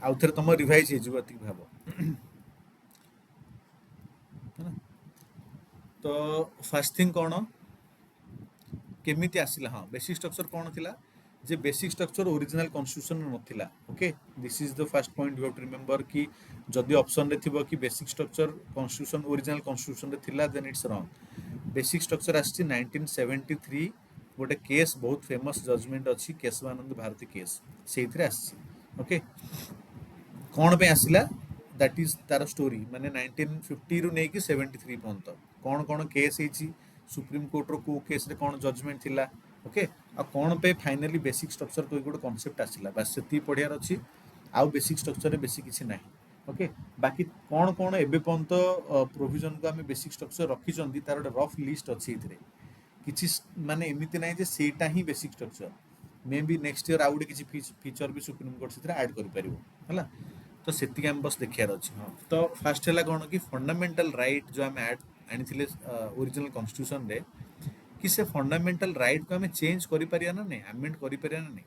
आउ थे तुम रिवाइज हो भाव है। तो फास्ट थिंग कौन केमिति आसिला हाँ बेसिक स्ट्रक्चर कौन थिला जे बेसिक स्ट्रक्चर ओरिजिनल कॉन्स्टिट्यूशन नथिला okay this is the first point you have to remember कि जदि ऑप्शन रे थिबो कि basic structure constitution original constitution रे थिला then it's wrong basic structure आछि 1973 गोटे केस बहुत फेमस जजमेंट अछि केशवानंद भारती केस सेइथरे आछि ओके कौन पे आसिला दैट इज तार स्टोरी माने 1950 रु नेकी 73 पर्यंत कौन कौन केस हेची सुप्रीम कोर्ट रो को केस रे कौन जजमेंट थिला ओके आ कौन पे फाइनली बेसिक स्ट्रक्चर कोई गोटे कांसेप्ट आसिला बस सेती पढ़ियार अछि आउ बेसिक स्ट्रक्चर रे बेसी किछि नाही ओके बाकी कौन एबे पर्यंत प्रोविजन को आमे बेसिक स्ट्रक्चर रखी चंदी तार गोटे रफ लिस्ट अछि इथरे किछि माने एमिति नाही जे सेटा ही basic structure maybe next year आउट किछि फीचर भी सुप्रीम कोर्ट से ऐड करि परिबो हला तो सेति हम बस देखियार अछि हां तो फर्स्ट हला कोन कि फंडामेंटल राइट जो हम ऐड आनिथिले ओरिजिनल कॉन्स्टिट्यूशन रे कि से फंडामेंटल राइट को हमें चेंज करि परिया ना नै अमेंड करि परिया ना नै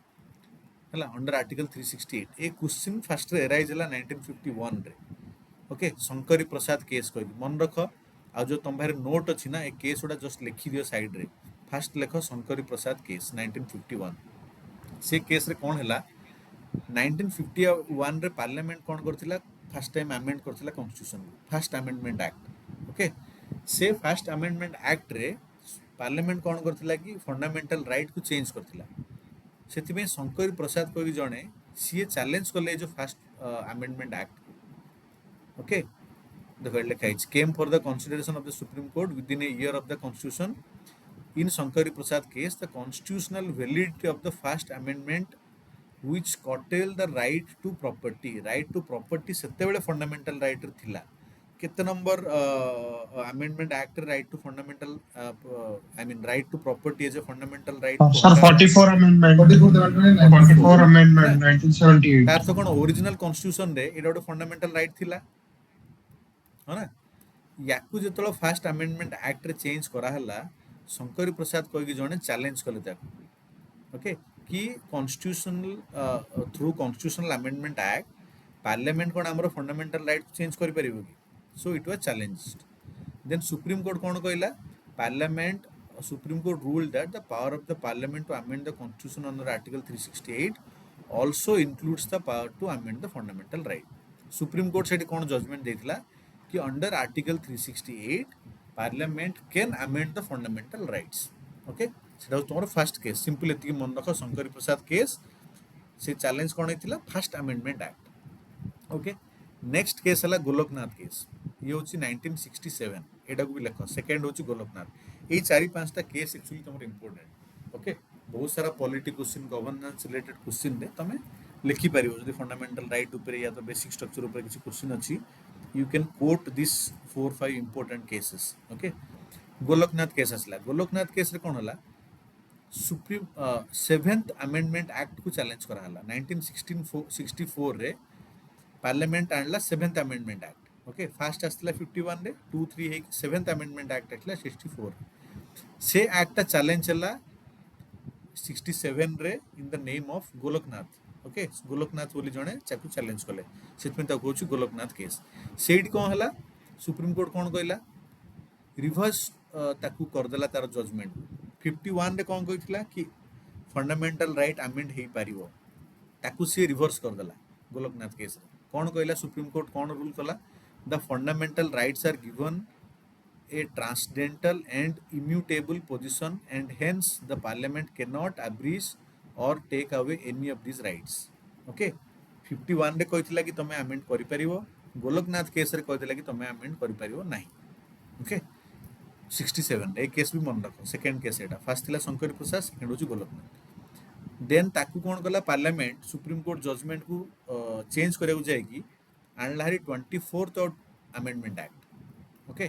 हला अंडर आर्टिकल 368 ए क्वेश्चन फर्स्ट रे अराइज हला 1951 रे ओके शंकरी प्रसाद केस कहली मन रख आ जो तुम बाहर नोट अच्छी ना ए केस उडा जस्ट लिखि दियो साइड रे फर्स्ट लेख शंकरी प्रसाद केस 1951 से केस रे कोन हला 1951 रे पार्लियामेंट कोन करथिला फर्स्ट टाइम अमेंड करथिला constitution first amendment act okay से फर्स्ट अमेंडमेंट एक्ट रे पार्लियामेंट कोन करथिला कि फंडामेंटल राइट को चेंज करथिला सेति में शंकरी प्रसाद कोई जणे सीए चैलेंज करले जो first amendment act okay the word like it came for the consideration of the Supreme Court within a year of the Constitution. In Sankari Prasad case, the constitutional validity of the first amendment, which curtailed the right to property, सेतेबेले fundamental right थिला. केते number amendment act right to fundamental I mean right to property as a fundamental right को Sir, 44 amendment 44 amendment 1978 तार तो कोन original constitution रे एटा fundamental right थिला है ना याकू जो फास्ट अमेंडमेंट एक्ट रे चेंज करा हला शंकरी प्रसाद कोई जने चैलेंज कले ताकू ओके कि constitutional through constitutional amendment act parliament कोन हमरो फंडामेंटल राइट चेंज करि परिबो कि so it was challenged then Supreme Court कोन कहला parliament Supreme Court ruled that the power of the parliament to amend the constitution under article 368 also includes the power to amend the fundamental right Supreme Court सेठी कोन judgement देथिला कि under article 368 parliament can amend the fundamental rights okay सेटा तुम्हारा first case simple एति मन रख Shankari Prasad case से चैलेंज कोन हेतिला first amendment act okay next case हला गोलोकनाथ केस ये होची 1967 एटा को भी लेखो सेकंड होची गोलोकनाथ ए चारि पांचटा केस एक्चुअली तमर इंपोर्टेंट ओके बहुत सारा polity question governance related question रे तमे लिखि परिबो जदि फंडामेंटल राइट ऊपर या तो बेसिक स्ट्रक्चर ऊपर किछि क्वेश्चन अछि you can quote this 4-5 important cases okay goloknath case asla goloknath case रे कोन हला सुप्रीम 7th अमेंडमेंट एक्ट को चैलेंज करा हला 1964 रे पार्लियामेंट आनला 7th amendment act okay first आस्तिला 51 रे 2 3 हे 7th अमेंडमेंट एक्ट आस्तिला 64 से एक्ट ता चैलेंज हला 67 रे in the name of Golaknath okay Golaknath बोली जणे चाकू चैलेंज कले सेतमें ता कहूची गोलोकनाथ केस सेड कोन हला सुप्रीम कोर्ट कोन कहला रिवर्स ताकू कर देला तार जजमेंट 51 रे कोन कहितला कि फंडामेंटल राइट अमेंड हे पारिबो ताकू से रिवर्स कर देला गोलोकनाथ केस कोन कहला सुप्रीम कोर्ट कोन रूल कला the fundamental rights are given a transcendental and immutable position and hence the parliament cannot abridge or take away any of these rights okay 51 रे कहितला कि तमे अमेंड करि परिबो गोलोकनाथ केस रे कहितला कि तमे अमेंड करि परिबो नाही ओके 67 ए केस भी मन रखो सेकंड केस एटा फर्स्ट थिला शंकरी प्रसाद सेकंड होची गोलोकनाथ देन ताकू कोन कला पार्लियामेंट सुप्रीम कोर्ट जजमेंट को चेंज करिया जाय कि आणला हरी 24th amendment act okay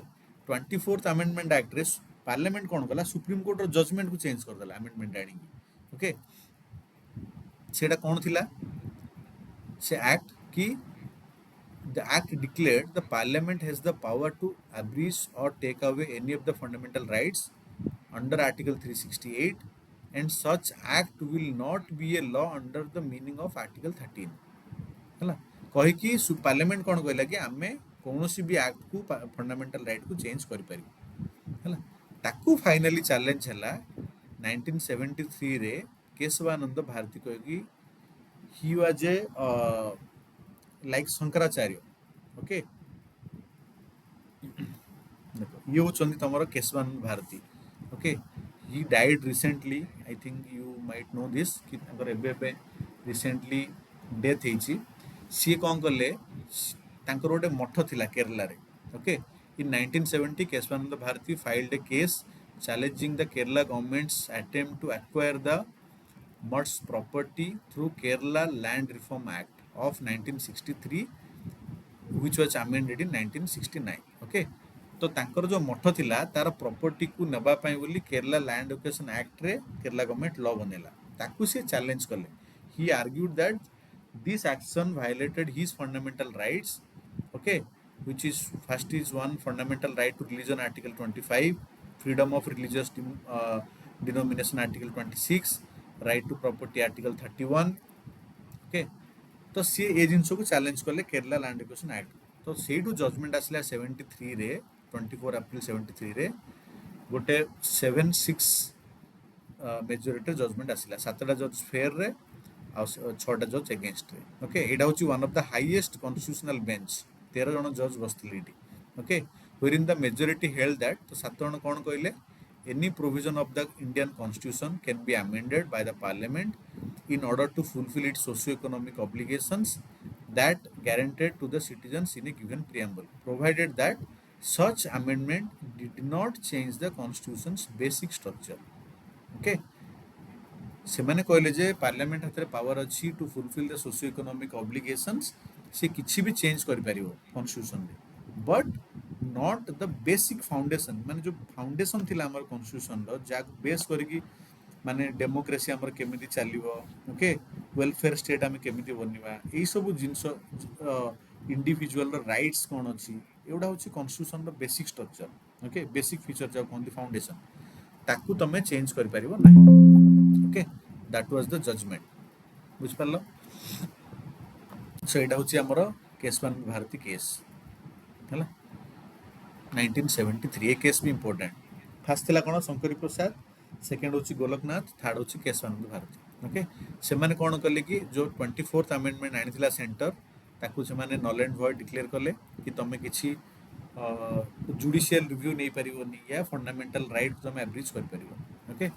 24th amendment act रे पार्लियामेंट कोन कला सुप्रीम कोर्ट रो जजमेंट को चेंज कर देला अमेंडमेंट आनी ओके सेटा कोन थिला से एक्ट की the act declared the parliament has the power to abridge or take away any of the fundamental rights under article 368 and such act will not be a law under the meaning of article 13 हला कहीकि parliament कौन कहला कि आमे कौनसी भी act को fundamental right को change करि परिबो हला ताकू फाइनली चैलेंज हला 1973 रे केशवानंद भारती कह कि he was a like Shankaracharya okay देखो ये होचंदी तमरो Kesavananda Bharati okay he died recently I think you might know this कि तांकर एबे रिसेंटली डेथ हेची सी कौन कले तांकर गोटे मठ थिला केरला रे okay in 1970 Kesavananda Bharati filed a case challenging the Kerala government's attempt to acquire the mutt's property through Kerala Land Reform Act of 1963 which was amended in 1969 okay तो तांकर जो मठ थिला तार प्रॉपर्टी को नेबा पई बोली केरला लैंड एक्विजिशन एक्ट रे केरला गवर्नमेंट लॉ बनेला ताकू से चैलेंज करले he argued that this action violated his fundamental rights okay which is first is one fundamental right to religion article 25 freedom of religious denomination article 26 right to property article 31 okay तो सी ए जिनस को challenge कले Kerala land acquisition act तो Sethu judgement आसला 73 रे 24 अप्रैल 73 रे गोटे 7-6 majority judgement आसला सातटा जज फेयर रे आ छटा जज एगेंस्ट रे ओके एटा होची one of the highest constitutional bench 13 जन जज बसथिले इटी okay where in the majority held that तो सात जन कोन कहले any provision of the Indian constitution can be amended by the parliament in order to fulfill its socio-economic obligations that guaranteed to the citizens in a given preamble provided that such amendment did not change the constitution's basic structure okay ସେମାନେ କହିଲେ ଯେ parliament ହାତରେ power ଅଛି to fulfil the socio economic obligations ସେ କିଛି ବି change କରିପାରିବ କନଷ୍ଟିଟ୍ୟୁସନରେ but not the basic foundation ମାନେ ଯେଉଁ ଫାଉଣ୍ଡେସନ୍ ଥିଲା ଆମର କନଷ୍ଟିଟ୍ୟୁସନର ଯାହାକୁ ବେସ୍ କରିକି ମାନେ ଡେମୋକ୍ରେସି ଆମର କେମିତି ଚାଲିବ ଓକେ ୱେଲଫେୟାର ଷ୍ଟେଟ୍ ଆମେ କେମିତି ବନିବା ଏଇସବୁ ଜିନିଷ ଇଣ୍ଡିଭିଜୁଆଲର ରାଇଟ୍ସ କ'ଣ ଅଛି ଏଗୁଡ଼ା ହେଉଛି କନଷ୍ଟିଟ୍ୟୁସନର basic structure okay basic feature ଯାହାକୁ କହନ୍ତି ଫାଉଣ୍ଡେସନ୍ ତାକୁ ତମେ ଚେଞ୍ଜ କରିପାରିବ ନାହିଁ okay that was the judgment बुझ पारलो सो एटा होची हमर केशवानंद भारती केस हला 1973 ए केस भी इंपोर्टेंट फर्स्ट थिला कोन शंकरी प्रसाद सेकंड होची गोलकनाथ थर्ड होची केशवानंद भारती ओके से माने कोन करले कि जो 24th अमेंडमेंट आनिथिला सेंटर ताकू से माने नल एंड वॉइड डिक्लेयर करले कि तमे किछि जुडिशियल रिव्यू नहीं परिबोनी या फंडामेंटल राइट तमे एब्रिज कर परिबो ओके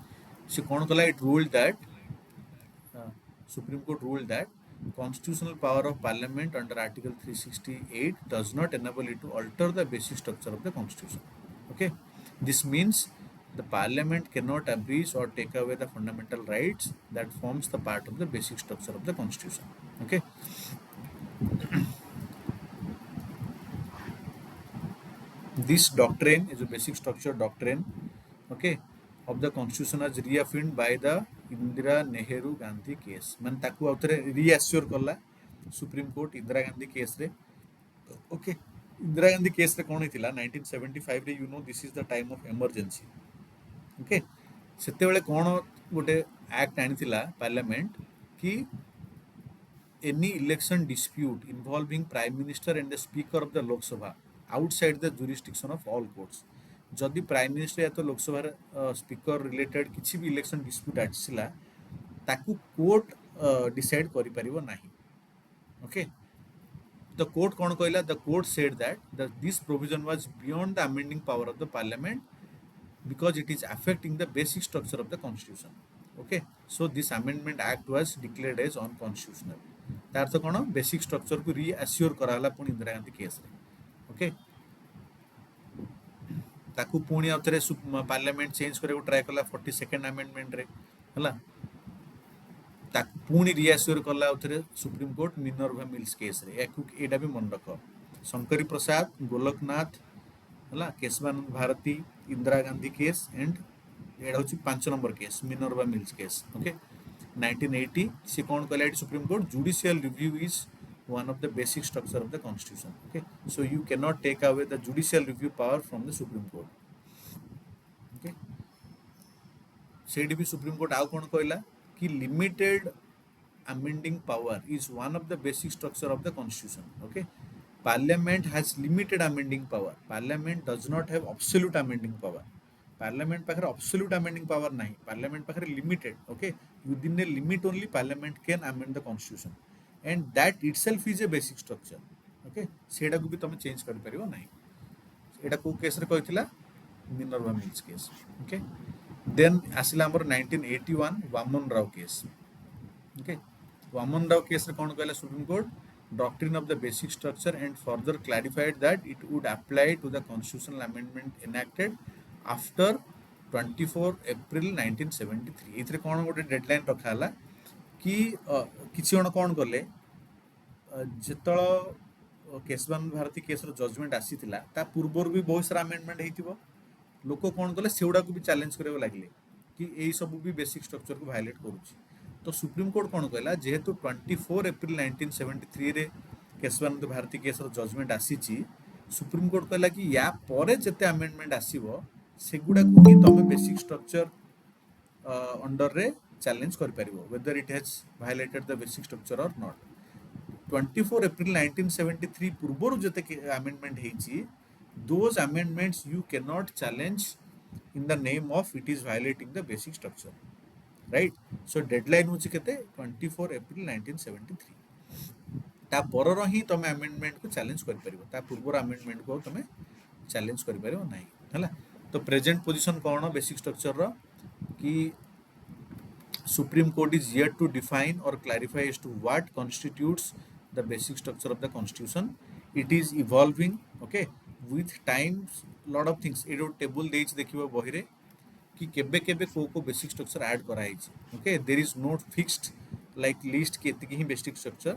से कौन कला it ruled that supreme Court ruled that constitutional power of parliament under article 368 does not enable it to alter the basic structure of the constitution okay this means the parliament cannot abridge or take away the fundamental rights that forms the part of the basic structure of the constitution okay this doctrine is a basic structure doctrine okay of the constitution as reaffirmed by the Indira Nehru Gandhi case man taku authre reassure kala supreme court Indira Gandhi case re okay Indira Gandhi case re kon hithila 1975 re you know this is the time of emergency okay sette bele kon gote act anithila parliament ki any election dispute involving prime minister and the speaker of the lok sabha outside the jurisdiction of all courts जदि prime minister या तो Lok Sabha speaker related किसी भी election dispute आछिला ताकू court decide करि परिबो नाही okay the court कोन कहला the court said that this provision was beyond the amending power of the parliament because it is affecting the basic structure of the constitution okay so this amendment act was declared as unconstitutional तार तो कोन basic structure को reassure कराला पुनी Indira Gandhi case रे okay ताकू पुणी आउथरे पार्लियामेंट चेंज करे ट्राई कला 42nd अमेंडमेंट रे हला ताकू पुणी रिअश्योर कला आउथरे Supreme court Minerva Mills case रे एटा भी मन रख शंकरी प्रसाद गोलकनाथ हला केशवानंद भारती इंदिरा गांधी केस एंड एटा होची 5 number case Minerva Mills case okay 1980 से कोन कहला Supreme court judicial review is one of the basic structure of the constitution okay so you cannot take away the judicial review power from the supreme court okay सेडी भी Supreme court आउ कोन कहला कि limited amending power is one of the basic structure of the constitution. Okay, parliament has limited amending power. Parliament does not have absolute amending power. Parliament pakhare absolute amending power nahi. Parliament pakhare limited. Okay, within a limit only parliament can amend the constitution, and that itself is a basic structure. Okay, सेटा को भी तमे change कर परिबो नाही. एटा को case रे कहितला Minerva Mills case. Okay, then ଆସିଲା ଆମର 1981 Waman Rao case. Okay, Waman Rao case रे कोन कहला Supreme Court doctrine of the basic structure and further clarified that it would apply to the constitutional amendment enacted after 24 April 1973. एथरे कोन गोटे डेडलाइन रखा हला कि किछि जण कोन कले जेतळ केशवानंद भारती केसर जजमेंट आसीथिला ता पूर्वर भी बहुत सारा अमेंडमेंट हेतिबो लोक कोन कले सेउडा को भी चैलेंज करे लागले कि एई सब भी बेसिक स्ट्रक्चर को वायलेट करूची. तो सुप्रीम कोर्ट कोन कहला जेहेतु 24 एप्रिल 1973 रे केशवानंद भारती केसर जजमेंट आसीची सुप्रीम कोर्ट कहला कि या परे जते अमेंडमेंट आसीबो सेगुडा को भी तमे बेसिक स्ट्रक्चर अंडर रे चैलेंज कर परिबो whether it has violated the basic structure or not. 24 April 1973 पूर्वर जते अमेंडमेंट हेची those amendments you cannot challenge in the name of it is violating the basic structure, right? So deadline होची केते 24 April 1973 ता परर ही तमे अमेंडमेंट को challenge कर परिबो ता पूर्वर अमेंडमेंट को तमे चैलेंज कर परिबो नाही हला. तो प्रेजेंट पोजीशन कोन बेसिक स्ट्रक्चर रो कि Supreme Court is yet to define or clarify as to what constitutes the basic structure of the constitution. It is evolving, okay, with times lot of things. It table देइछ देखिबो बही रे कि केबे केबे को basic structure add करा हिच. Okay, there is not fixed like list केति ही बेसिक स्ट्रक्चर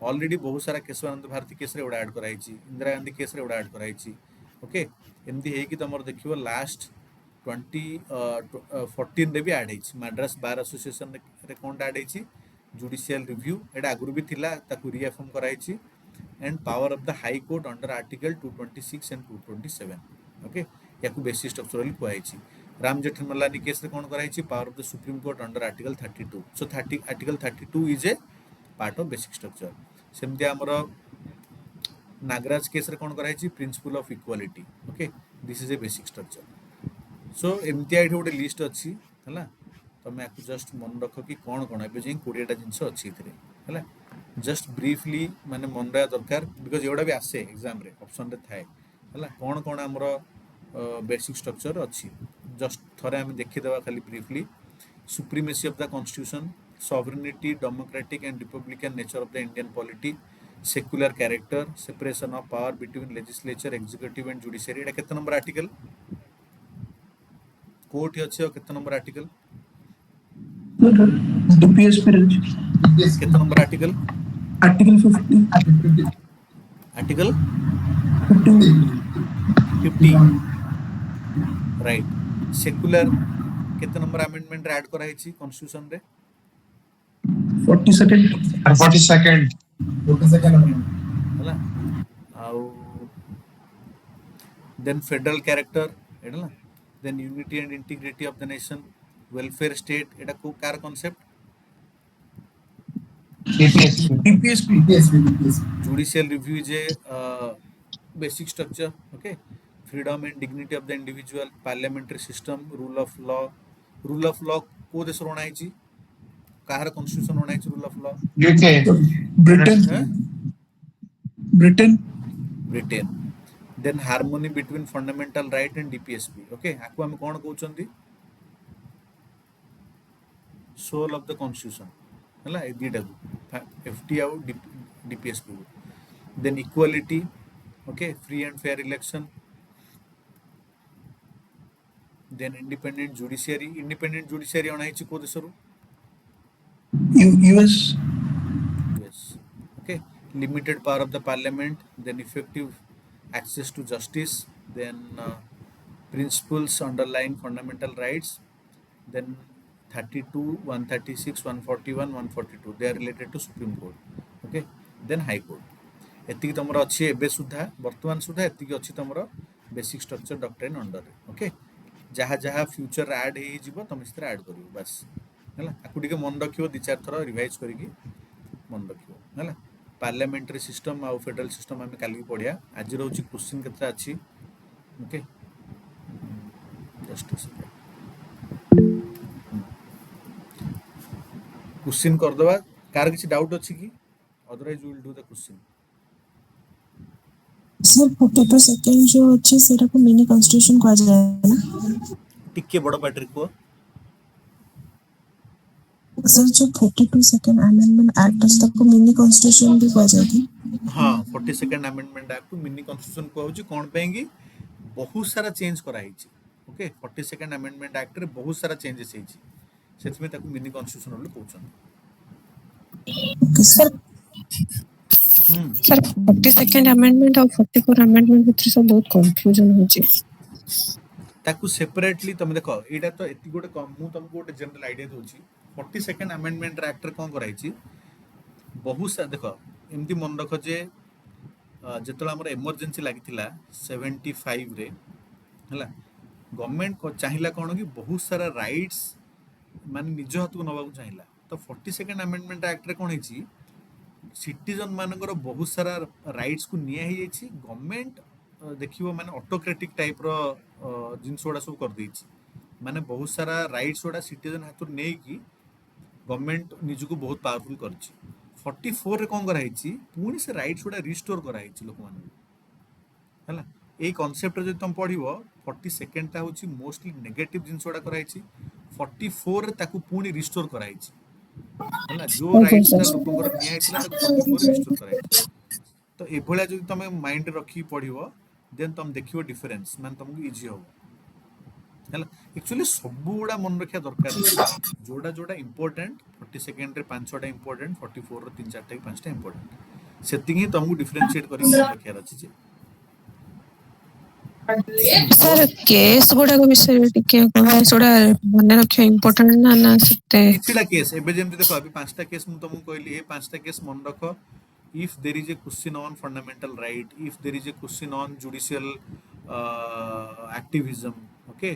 ऑलरेडी बहुत सारा केशवानंद भारती केस रे ओडा ऐड करा हिची, इंदिरा गांधी केस रे ओडा ऐड करा हिची. ओके, एमदी हे कि तमर देखिबो लास्ट 2014 रे भी ऐड हिची मद्रास बार एसोसिएशन रे कोन ऐड हिची जुडिशियल रिव्यू एटा आगुरु भी थिला ताकू रिअफर्म करा हिची and power of the high court under article 226 and 227. Okay, याकू बेसिक स्ट्रक्चर ली कुआ हिची. राम जेठमलानी केस रे कोन करा हिची power of the Supreme Court under article 32. So 30 article 32 is a part of basic structure. सेमति हमरो नागराज केस रे कोन करा हिची principle of equality. Okay, this is a basic structure. So एमती आइड गोटे लिस्ट अच्छी है तुम आपको जस्ट मन रख कि कौन कौन ए 20टा जिनस अच्छी है जस्ट ब्रीफली माने मन रहा दरकार बिकज एगुड़ा भी आसे एग्जाम रे ऑप्शन रे थाए है कौन कौन आमर बेसिक स्ट्रक्चर अच्छी जस्ट थरे आम देखीदे खाली briefly. Supremacy of the constitution, sovereignty, democratic and republican nature of the Indian polity, secular character, separation of power between legislature, executive and judiciary. एटा केते नंबर आर्टिकल कोर्ट अच्छे केते नंबर आर्टिकल डीपीएसपी रेंज केते number article article 50 article 50 50 right. Secular केते number amendment add करा हिची constitution रे 42nd हला आउ देन फेडरल कैरेक्टर एडला then unity and integrity of the nation, welfare state एटा को कार concept DPSP judicial review is a basic structure. Okay, freedom and dignity of the individual, parliamentary system, rule of law को देश रोना हिची काहर constitution रोना हिची rule of law Britain. Then harmony between fundamental right and DPSP. Okay, आकु हम कोन कहउचंदी सोल ऑफ द कॉन्स्टिट्यूशन हला ए दीटा एफटी आउ DPSP. Then equality, okay, free and fair election, then independent judiciary अना हिची को देशरू US. yes. Okay, limited power of the parliament, then effective access to justice, then principles underlying fundamental rights, then 32, 136, 141, 142 they are related to supreme court. Okay, then high court. एतिक तमर अच्छी एबे सुधा वर्तमान सुधा एतिक अच्छी तमर basic structure doctrine under रे. Okay, जहाँ जहाँ future add हे जीवो तम इस तरह ऐड करियो बस ହେଲା ଆକୁ ଟିକେ ମନେ ରଖିବ 2-4 ଥର ରିଭାଇଜ କରିକି ମନେ ରଖିବ ହେଲା ପାର୍ଲାମେଣ୍ଟାରୀ ସିଷ୍ଟମ ଆଉ ଫେଡରାଲ ସିଷ୍ଟମ ଆମେ କାଲି ପଢିଆ ଆଜି ରହୁଛି କ୍ୱେଶ୍ଚିନ୍ କେତେଟା ଅଛି ଓକେ ଜଷ୍ଟ क्वेश्चन करदवा कार किसी डाउट अच्छी कि otherwise we will do the question sir 42 second जो अच्छे सेटा को मिनी कॉन्स्टिट्यूशन कहा जाए ना टिके बड़ पार्टी को सर जो 42 सेकंड अमेंडमेंट एक्ट है उसको मिनी कॉन्स्टिट्यूशन भी कहा जाएगी हाँ 42nd amendment act mini constitution कहूँ कौन पे बहुत सारा चेंज कराई ओके 42nd अमेंडमेंट एक्ट रे बहुत सारा चेंजेस से मिनी कॉन्स्टिट्यूशन बोली कहउछन okay sir sir 42nd amendment और 44 अमेंडमेंट भितर सब बहुत कंफ्यूजन होची ताकू सेपरेटली तुम देख एटा तो एति गोटे मु तुमको गोटे जनरल आइडिया दोची 42nd अमेंडमेंट एक्ट रे कोन कराई बहुत सारा देख एमती मन रख जे जिते आम एमरजेन्सी लगी 75 रे है गवर्नमेंट चाहिए कौन कि बहुत सारा राइट्स माने निज हाथ को नवा चाहिए तो 42nd अमेंडमेंट एक्ट रे कौन है सिटीजन मानकर बहुत सारा राइट्स को निया ही गवर्नमेंट देखियो माने ऑटोक्रेटिक टाइप रो जिनस गुड़ा सब कर देछि माने बहुत सारा राइट्स गुड़ा सिटीजन हाथ नहीं कि गवर्नमेंट निजको बहुत पावरफुल करछि 44 रे कोन कराई पुणी से राइट्स गुड़ा रिस्टोर कराई लोक मान है यही कनसेप्ट जो तुम पढ़ो 42nd टा होची मोस्टली नेगेटिव जिनस गुड़ा कराई 44 रे ताकू पुणी रिस्टोर कराई है जो ओके राइट्स टा सर लोकंकर निया हितला ताकू 44 रे रिस्टोर कराई तो एभलिया जो तुम माइंड रखी पढ़ो देन तुम देखियो डिफरेंस मान तुमको इजी हो एक्चुअली सब गुड़ा मन रखा दरकार नहीं जोड़ा जोड़ा इंपोर्टेंट 42nd रे 5-6टा इंपोर्टेंट 44 रे 3-4टा कि 5टा इंपोर्टेंट सेतिक ही तुमको डिफरेंशिएट करके मन रखियार अछि जे सर केस गुड़ा को विषय टिके सोडा मन रखियो इंपोर्टेंट ना ना सते किछिटा केस एबे जेमति देखो अभी 5टा केस मु तुमको कहली ए 5टा केस मन रखो if there is a question on fundamental right if there is a question on judicial activism okay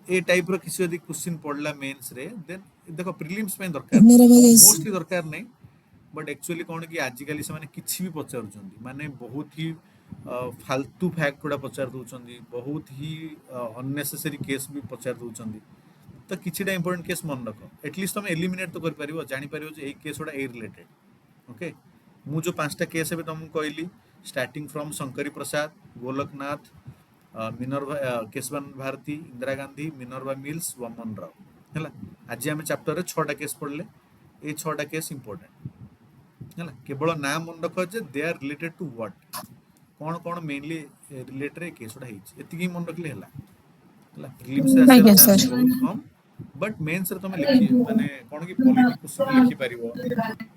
ए टाइप रो किसी यदि क्वेश्चन पड़ला मेंस रे देन देखो प्रीलिम्स में दरकार मेरा भाई मोस्टली दरकार नहीं बट एक्चुअली कौन कि आजिकल से माने किछि भी पचारुछंती माने बहुत ही फालतू फैक्ट गुड़ा पचार दउछंती बहुत ही अननेसेसरी केस भी पचार दउछंती तो किछिटा इंपोर्टेंट केस मन रख एटलिस्ट तुम एलिमिनेट तो कर परिबो जानि परिबो जे ए केस गुड़ा ए रिलेटेड ओके मु जो 5टा केस है तुमको कहली starting from Shankari Prasad Golaknath Minerva Keshavan Bharati Indira Gandhi Minerva Mills Waman Rao है आज आम चैप्टर रे 6टा केस पढ़ले ये 6टा केस इंपोर्टेंट है केवल ना मन रख जे they are related to what कौन कौन मेनली रिलेटेड केस गुड़ा एति मन रखले है प्रीलिम्स रे आसार आज्ञा चांस सर बहुत कम बट मेंस रे तुम लिखि माने कौन कि पॉलिटी क्वेश्चन लिखि पारिबो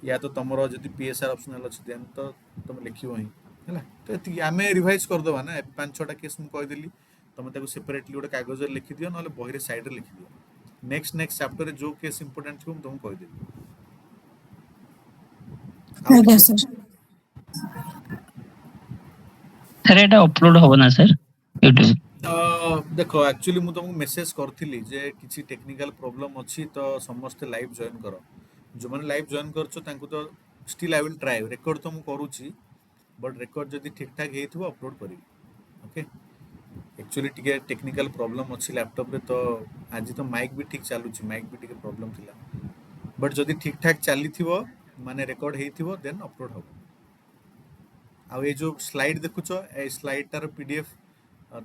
या तो तुमरो जदि पीएसआर ऑप्शनल अछि देन तो तुम लिखिबो ही हैला तो एति आमे रिवाइज कर दबा ना 5-6टा केस मु कहि देली तुम ताको सेपरेटली गोटे कागज रे लिखि दियो नले बही रे साइड रे लिखि दियो नेक्स्ट चैप्टर रे जो केस इंपोर्टेंट छु तुम कहि देबी आउ आज्ञा किछि सर सर एटा अपलोड हो ना सर यूट्यूब देखो एक्चुअली मु तुमको मेसेज करथिली जे किछि टेक्निकल प्रॉब्लम अछि तो समस्त लाइव जॉइन करो जो माने लाइव जॉइन करछो तांको तो still I will try record तो मु करूची बट रिकॉर्ड जदि ठीक ठाक हेइथिबो अपलोड करी ओके एक्चुअली टिके टेक्निकल प्रॉब्लम अछि लैपटॉप रे तो आज तो माइक भी ठीक चालुची माइक भी टिके प्रॉब्लम थिला बट जदि ठीक ठाक चलीथिबो माने रिकॉर्ड हेइथिबो देन अपलोड हो आ ये जो स्लाइड देखुछो ए स्लाइड तार पीडीएफ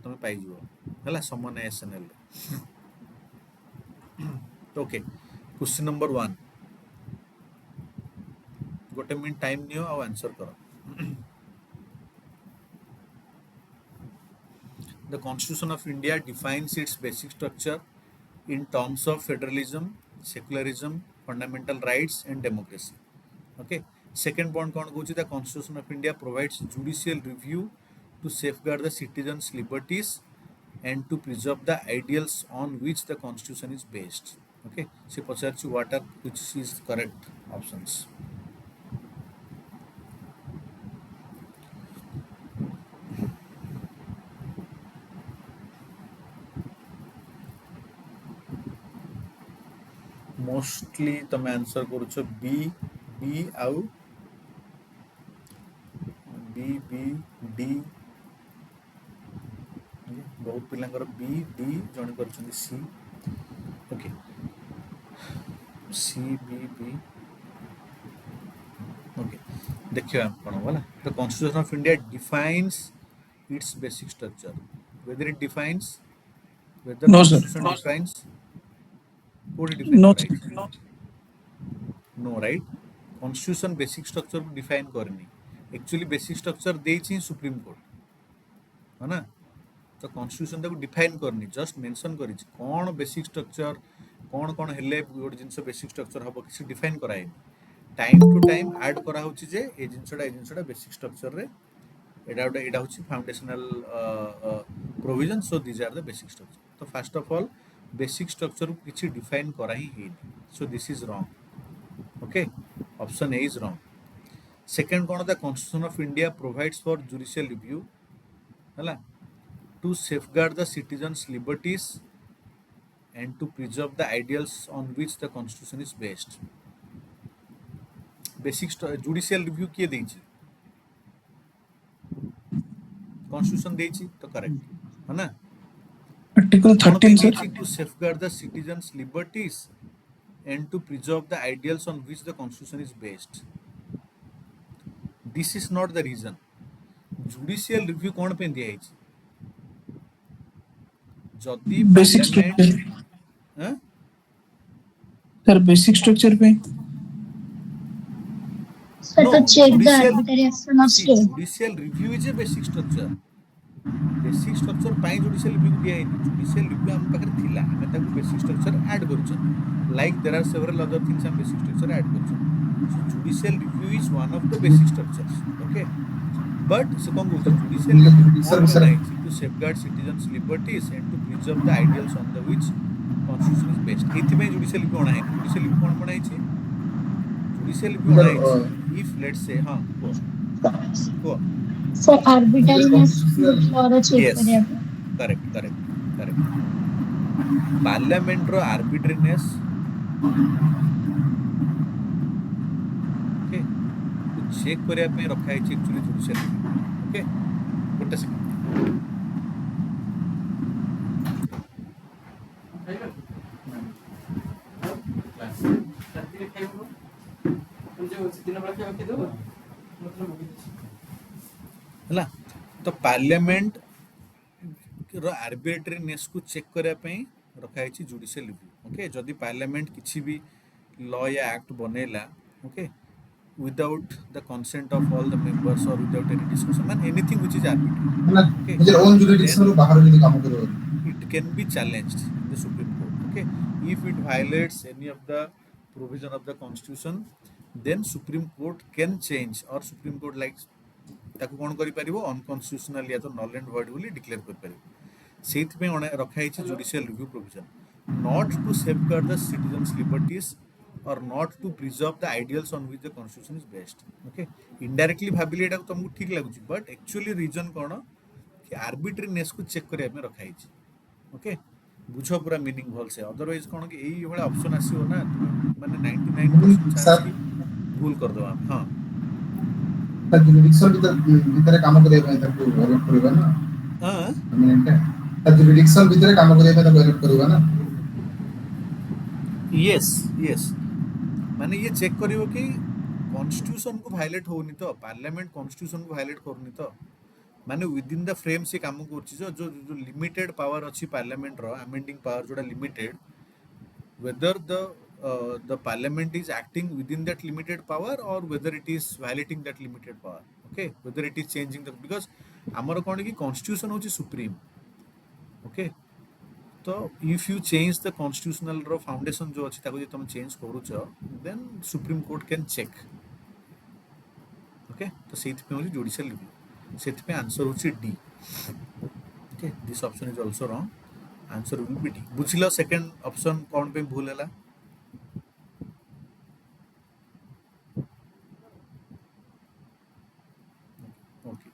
तुम पाइजिबो हला समन एसएनएल ओके क्वेश्चन नंबर 1 गोटे मिनट टाइम नियो आ आंसर करो The Constitution of India defines its basic structure in terms of federalism, secularism, fundamental rights, and democracy. Okay. Second point, the Constitution of India provides judicial review to safeguard the citizens' liberties and to preserve the ideals on which the Constitution is based. Okay. So, what are which is correct options? Mostly तमे answer करूछ B B आउ B B D बहुत पिलांकर B D जण करछन C okay C B B okay देखिए कौन बोला the constitution of India defines its basic structure whether it defines whether No, sir. constitution defines what it define No, sir. कराई no right constitution basic structure को define करनी actually basic structure देइछि Supreme Court है ना तो constitution ताको define करनी just mention करिछि कोन बेसिक स्ट्रक्चर कोन कोन हेले गोट जिंस बेसिक स्ट्रक्चर हबो किसी डिफाइन कराई टाइम टू टाइम ऐड करा होछि जे ए जिंसडा बेसिक स्ट्रक्चर रे एटा होछि foundational provision so these are the basic structure तो first of all basic structure को किसी डिफाइन करा ही हेनी so this is wrong okay option A is wrong second कोन the constitution of India provides for judicial review हला to safeguard the citizens' liberties and to preserve the ideals on which the constitution is based. Basic judicial review किए देइछि constitution देइछि तो correct है ना Article 13, sir. to safeguard the citizens' liberties and to preserve the ideals on which the constitution is based. This is not the reason. Judicial review कौन पे दिया है जदि Basic structure. हैं Sir, basic structure पे. Sir, No, to check the judicial- arbitrary action of See, state. judicial review is a basic structure. Basic structure ପାଇଁ judicial review दिया है judicial review हम पाखरे थिला हमें ताको basic structure add करूछन like there are several other things हम basic structure add करूछन so judicial review is one of the basic structures okay but से कौन बोलता judicial review to safeguard citizens liberties and to preserve the ideals on the which constitution is based एथि ପାଇଁ judicial review बना है judicial review कौन बना है judicial review बना है if let's say हाँ को Sir, arbitrariness for a check Yes. करिया पे. correct parliament रो arbitrariness ओके तो चेक करिया पे रखा है एक्चुअली जुडिशियल ओके गोटे सेकंड ହେଲା ତ ପାର୍ଲିଆମେଣ୍ଟ ର ଆର୍ବିଟ୍ରାରୀନେସ୍ को चेक करिया पे रखा है जुडिशियल रिव्यू ओके जदि पार्लियामेंट किछि भी लॉ या एक्ट बनेला okay without the consent of all the members or without any discussion and anything which is arbitrary ନିଜର own jurisdiction ରୁ ବାହାରୁ ଯଦି କାମ କରିବ it can be challenged in the supreme court okay if it violates any of the provision of the constitution then supreme court can change or supreme court like ताको कोन करि परिबो unconstitutional या तो null and void बोली declare कर परिबो सेति पे रखा है judicial review provision not to safeguard the citizens liberties or not to preserve the ideals on which the constitution is based okay indirectly भाबिले एटा तुमको ठीक लागु छी but actually reason कोन कि arbitrariness को चेक करिया में रखा है ओके बुझो पूरा मीनिंग भल से अदरवाइज कोन कि एई होला ऑप्शन आसीओ ना माने 99% चांस कि भूल कर दो हम हां ତା jurisdiction ଭିତରେ କାମ କରିବା ପାଇଁ ତାକୁ ହେଲ୍ପ କରିବା ନା हां ମାନେ ତା jurisdiction ଭିତରେ କାମ କରିବା ପାଇଁ ତାକୁ ହେଲ୍ପ କରିବା ନା यस माने ये चेक करिवो कि कॉन्स्टिट्यूशन को वायलेट होनी तो पार्लियामेंट कॉन्स्टिट्यूशन को वायलेट करनी तो माने विद इन द फ्रेम से काम करछि जो लिमिटेड पावर अछि पार्लियामेंट रो अमेंडिंग पावर जोडा limited whether the parliament is acting within that limited power or whether it is violating that limited power okay whether it is changing the because amar कोन कि constitution होछि supreme okay तो if you change the constitutional रो foundation जो अछि ताको जे तुम change करूछ then supreme court can check okay तो सेति पे होछि जुडिशियल रिव्यू सेति पे आंसर होछि D okay this option is also wrong answer will be D बुझिलो सेकंड ऑप्शन कोन पे भूल हला ओके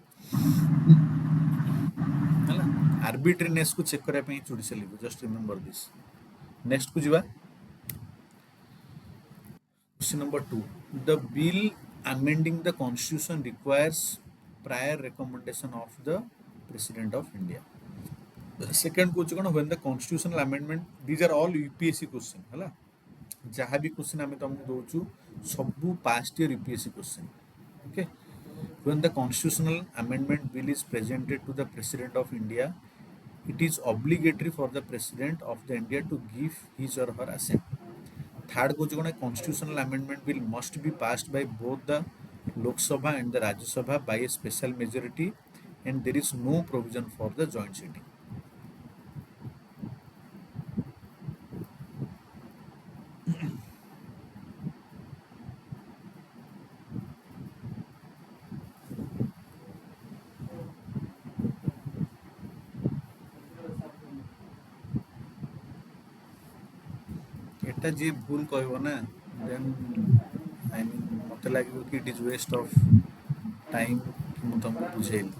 हला आर्बिट्रारीनेस को चेक करिया पे judicial review just remember this next को जिवा question number 2. The bill amending the constitution requires prior recommendation of the president of India. Second question कौन, when the constitutional amendment, these are all UPSC question है, जहाँ भी question आम तुमको दौचु सबू past year UPSC question. Okay, when the constitutional amendment bill is presented to the president of India, it is obligatory for the president of the India to give his or her assent. Third question कौन, constitutional amendment bill must be passed by both the Lok Sabha and the Rajya Sabha by a special majority, and there is no provision for the joint sitting. এটা যে ভুল কইব না, then I mean মতে লাগিব কি it is West of time कि ମୁଁ तुमको बुझेली.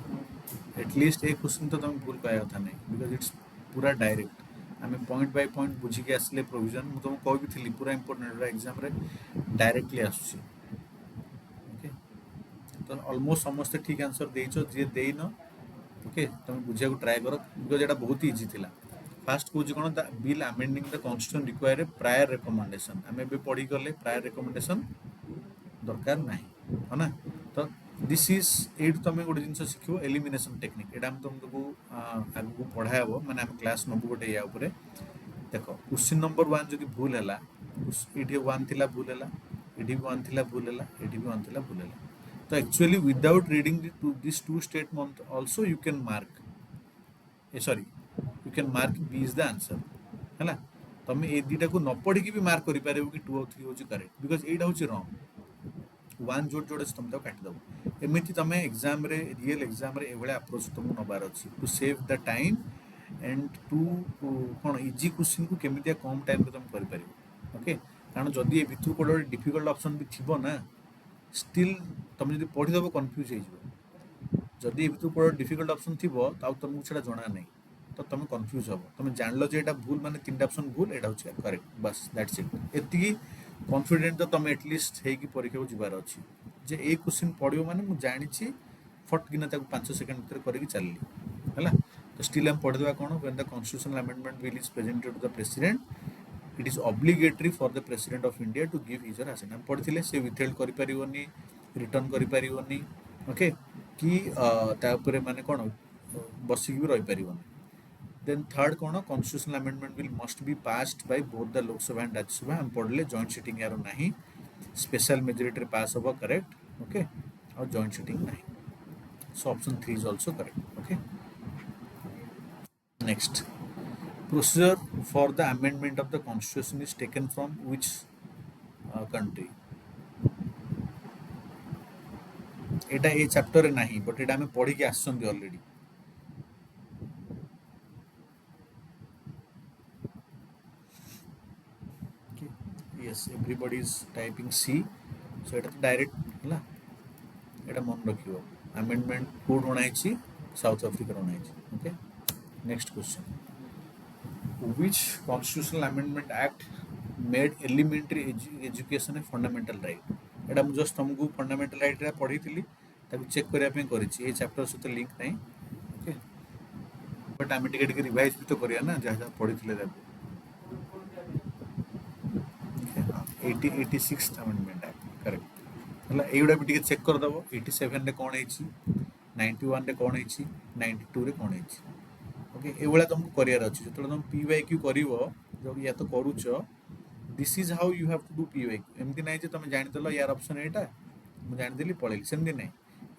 एटलिस्ट ए क्वेश्चन तो तुम भूल पाया था नहीं, बिकॉज इट्स पूरा डायरेक्ट आम पॉइंट बाय पॉइंट बुझिकी आसले प्रोविजन मुझे तुमको कही थी पूरा इंपोर्टेंट एग्जाम रे डायरेक्टली आसुची. ओके, तो ऑलमोस्ट समस्ते ठीक आंसर देइछो, जे देइन ओके तुम बुझिया को ट्राई करो, बिकॉज एटा बहुत इजी थिला. फास्ट कौच कौन, the bill amending the constitution require a prior recommendation. आम ए पढ़ी गले प्रायर रिकमेंडेशन दरकार ना है ना. तो दिस इज एट तुम गोटे जिन शिख एलिमिनेशन टेक्निक, एटा तुमको आगू पढ़ा हे मैंने आम क्लास नबू गोटे या देख. क्वेश्चन नंबर 1 जब भूल है, ये 1 थिला भूल है, ये भी 1 थिला भूल है, ये भी 1 थिला भूल है. तो actually without reading this two statement also you can mark, sorry you can mark B is the answer है. तुम ये दुटा को न पढ़ी भी मार्क कर कि 2 और 3 हूँ करेक्ट, बिकज यहाँ हूँ रंग. 1 जोड़ जोड़े तुम तो काटिदेव. एमती तुम एग्जाम रे रियल एग्जाम रे एभले अप्रोच तुमको नबार अच्छी to save the time and to कौन इजी क्वेश्चन को केमितिया कम टाइम रे तुम कर पारिबो. ओके, कारण जदि ए भितर कोड डिफिकल्ट ऑप्शन भी थिबो ना, स्टिल तुम जदि पढ़ी देबो कंफ्यूज हो जिवो. जदि ए भितर कोड डिफिकल्ट ऑप्शन थिबो ताउ तुमको सेटा जणा नहीं, तो तुम कंफ्यूज हो. तुम जानलो जे एटा भूल माने 3टा ऑप्शन भूल, एटा होछि करेक्ट, बस दैट्स इट. एतिकी कॉन्फिडेंट तो तुम एटलिस्ट हेकी परीक्षा को जिबार अछि जे ए क्वेश्चन पढ़ियो माने मु जानि छी फट किना ताको 5 सेकंड भीतर करके चलली हैला. तो स्टिल हम पढ़ देबा कोन, when the constitutional amendment bill is presented to the president, it is obligatory for the president of India to give his और असेंट. हम पढ़थिले से विथहेल्ड करि परिबोनी, रिटर्न करि परिबोनी. ओके, कि ता ऊपर माने कोन बसिक भी रहि परिबोनी. Then third कौन, constitutional amendment bill must be passed by both the Lok Sabha and Rajya Sabha. हम पढ़ ले joint sitting यार नहीं, special majority रे pass होगा correct. Okay, और joint sitting नहीं. So option 3 is also correct. Okay. Next, procedure for the amendment of the constitution is taken from which country? Etah A chapter रे नहीं, but एटा हमें पढ़ी के आसछन already. Yes, everybody is typing C, so it is direct है. এটা মন রাখিও. Amendment কোড বনাইছি সাউথ আফ্রিকা বনাইছি. Okay, next question, which constitutional amendment act made elementary education a fundamental right? এটা ମୁଁ ଜଷ୍ଟ ତମକୁ ଫଣ୍ଡାମେଣ୍ଟାଲ ରାଇଟ୍ ରେ ପଢ଼େଇଥିଲି, ତାକୁ ଚେକ୍ କରିବା ପାଇଁ କରିଛି. ଏ ଚାପ୍ଟର ସହିତ ଲିଙ୍କ ନାହିଁ. ଓକେ, ବଟ୍ ଆମେ ଟିକେ ଟିକେ ରିଭାଇଜ ବି ତ କରିବା ନା ଯାହା ଯାହା ପଢ଼ିଥିଲେ ତାକୁ. 86th amendment act करेक्ट है. एगुड़ा भी टे चेक करदेव. 87 रे कौन है, 91 रे कौन है, 92 रे कौन है. ओके, ये तुमको करार अच्छे जो तुम PYQ कर या तो करुच. This is how you have to do PYQ. एमती ना तुम जानीदेल यार ऑप्शन एटा मुझे जानीदेली पढ़ेली, सेमती ना.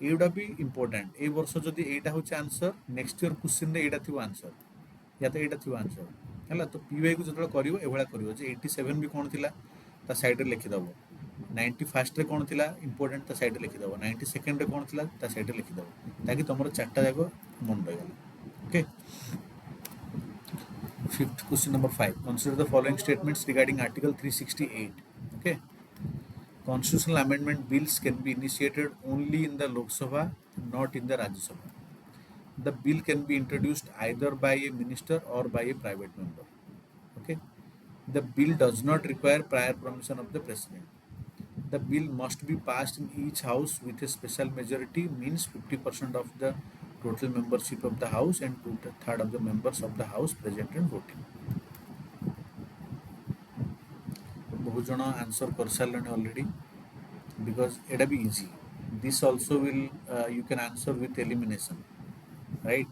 एगुड़ा भी इंपोर्टेंट. ए वर्ष जदि एटा होचे आंसर, नेक्स्ट ईयर क्वेश्चन रे एटा थिबो आंसर, या तो एटा थिबो आंसर है. तो PYQ जो करिवो एभला करिवो जे 87 भी कौन थिला ता साइड रे लिखिदेव. 91st रे कौन थिला इंपोर्टेंट ता साइड रे लिखिदेव. 92nd रे कौन थिला ता साइड रे लिखिदेव, ताकि तुम 4टा जाक मन रहीगला. Okay, fifth question number 5, consider the following statements regarding article 368. ओके, constitutional amendment bills can be initiated only in the Lok Sabha, not in the Rajya Sabha. The bill can be introduced either by a minister or by a private member. Okay, the bill does not require prior permission of the president. The bill must be passed in each house with a special majority, means 50% of the total membership of the house and 2/3 of the members of the house present and voting. बहुत जन answer कर सारे already because एटा भी easy. This also will you can answer with elimination, right?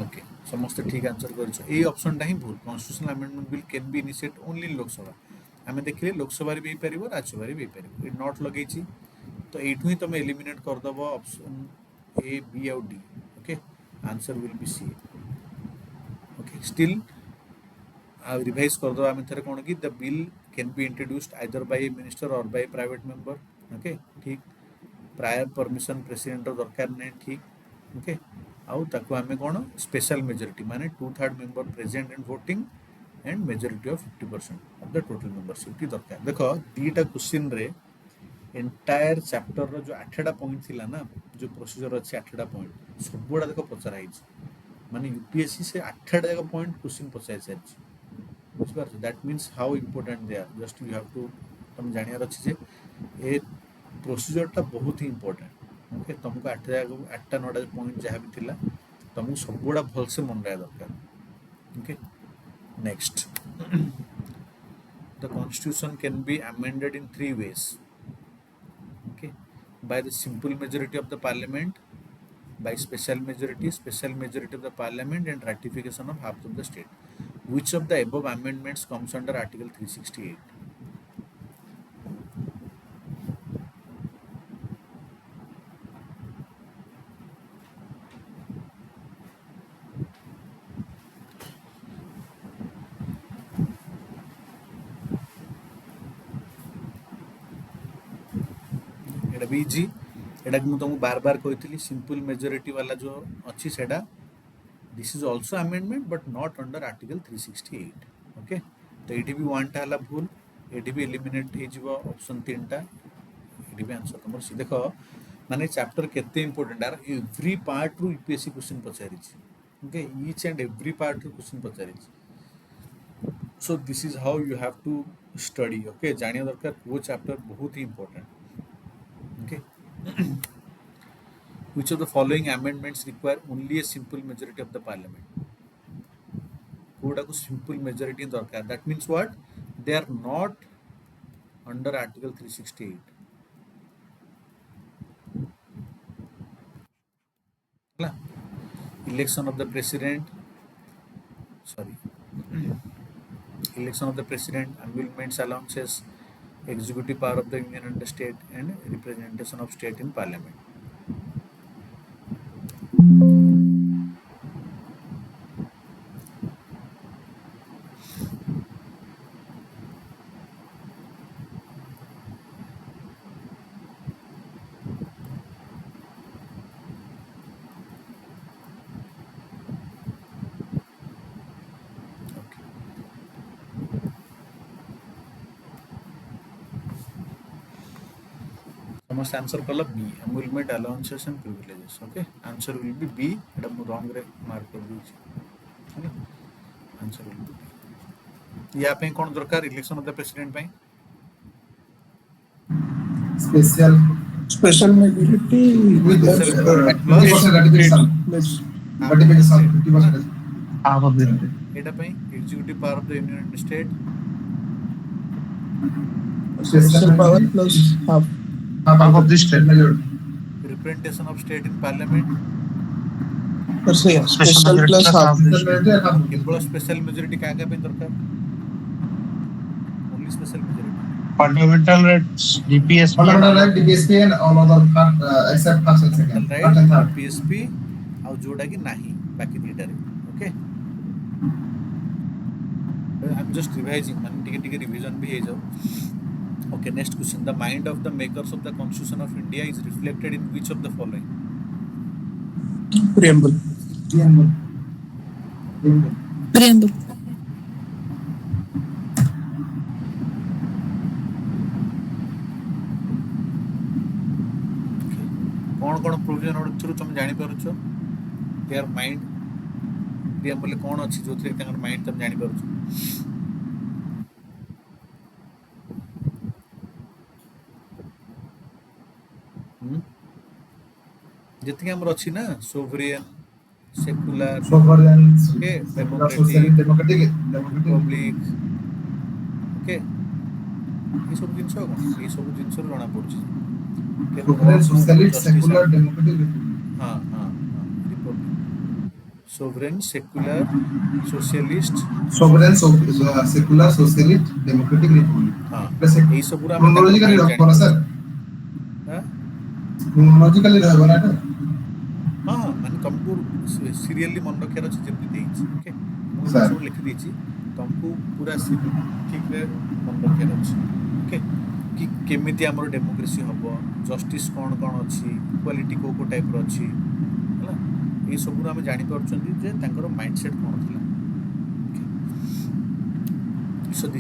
Okay, समस्त ठीक answer कर A option टा ही भूल. Constitutional amendment bill can B initiate only in Lok Sabha. आम देखिले लोकसभा भी पार राज्यसभा भी पार. इट नॉट लगे तो एठू ही तुम एलिमिनेट करदेव ऑप्शन ए बी आउ D. Okay, answer will be C. Okay, still revise करदेव आम थे कौन कि the bill can be introduced either by a minister or by private member. Okay, ठीक. प्रायर परमिशन प्रेसिडेंट दरकार नहीं. ठीक. ओके, आउ ताकू आमे कौन स्पेशल मेजोरिटी माने 2/3 member present and voting and majority of 50% of the total membership की दरकार. देखो दीटा क्वेश्चन रे एंटायर चैप्टर रो जो 8टा पॉइंट थिला ना, जो प्रोसीजर अच्छे 8टा पॉइंट सब गुड़ा देखो पचरा है. माने यूपीएससी से 8टा जाक पॉइंट क्वेश्चन पचाई सारी. बुझिपार. That means how important they are. Just you have to तुम जानियार अच्छे जे ए प्रोसीजरटा बहुत ही इम्पोर्टेंट. ओके, तुमको 8टा 9टा पॉइंट जहाँ भी थिला तुमको सब गुड़ा भलसे मन रहा दरकार. Okay, next. The constitution can be amended in 3 ways. Okay, by the simple majority of the parliament, by special majority of the parliament, and ratification of half of the state. Which of the above amendments comes under Article 368? एटा भी easy. एटा कि तुमको बार बार कही simple majority वाला जो अच्छी सेटा this is also amendment but not under article 368. Okay, तो ये भी 1टा है भूल. ये भी एलिमिनेट हो ऑप्शन 3टा. ये भी आंसर तुम सी. देख माने चैप्टर केते इंपोर्टेंट आर एवरी पार्ट रु यूपीएससी क्वेश्चन पचारि. Okay, each and every part रु क्वेश्चन पचारि. So this is how you have to study. Okay, जानिया दरकार वो चैप्टर बहुत ही important. Okay. Which of the following amendments require only a simple majority of the parliament? कोटा को simple majority दरकार. That means what? They are not under Article 368. Election of the president. Sorry. Election of the president, amendments, allowances, executive power of the union and the state, and representation of state in parliament. Must answer color B, emolument, allowances and privileges. Okay, answer will be B. It am wrong mark कर दीजिए. Answer will be B. यहाँ पे कौन दरकार election of the president पे special majority with plus 50% ratification. Ratification 50%. half of the एटा पे executive power of the union and state. special power plus half of the state. Representation of state in parliament. special plus half. केवल special majority क्या पे दरकार. Only special majority. Fundamental rights, DPSP. Fundamental right, DPSP and all other part except first and second. First and third. PSP और जोड़ा कि नहीं बाकी दीटा रे. Okay, I am just revising. मान टिके रिवीजन भी हो जाओ. Okay, next question. The mind of the makers of the Constitution of India is reflected in which of the following? Preamble. Preamble. कौन कौन प्रोविजन थ्रू तुम जानी पारुछ देयर माइंड. प्रियम्बल कौन अच्छी जो थे माइंड तुम जानी पारुछ. ଯେତିକି ଆମର ଅଛି ନା sovereign secular sovereign, Okay, secular, democratic, socialist, democratic republic okay ଏଇସବୁ ଜିନିଷ ଆଉ କ'ଣ ଏଇସବୁ ଜିନିଷରୁ ଜଣାପଡ଼ୁଛି sovereign, socialist, secular, justice democratic, ହଁ ହଁ ହଁ republic sovereign, secular, socialist, sovereign, secular, socialist, democratic, republic. ହଁ Plus, ଏଇସବୁରୁ ଆମେ ତାଙ୍କର chronologically ମାଇଣ୍ଡ ରଖବ ନା sir? ଜାଣିପାରୁଛୁ ଆଁ? Chronologically ରହିବ ନା ଏଟା? ହଁ ହଁ ମାନେ ତମକୁ ସିରିୟଲି ମନେ ରଖିବାର ଅଛି ଯେମିତି ଦେଇଛି ଓକେ ମୁଁ ଏମିତି Sir. ସବୁ ଲେଖିଦେଇଛି ତମକୁ ପୁରା ଠିକରେ ମନେ ରଖିବାର ଅଛି ଓକେ କି କେମିତି ଆମର ଡେମୋକ୍ରେସି ହବ ଜଷ୍ଟିସ୍ କ'ଣ କ'ଣ ଅଛି ଇକ୍ୱାଲିଟି କେଉଁ କେଉଁ ଟାଇପ୍ର ଅଛି ହେଲା ଏଇସବୁରୁ ଆମେ ଜାଣିପାରୁଛନ୍ତି ଯେ ତାଙ୍କର ମାଇଣ୍ଡ ସେଟ୍ କ'ଣ ଥିଲା ଓକେ ସୋ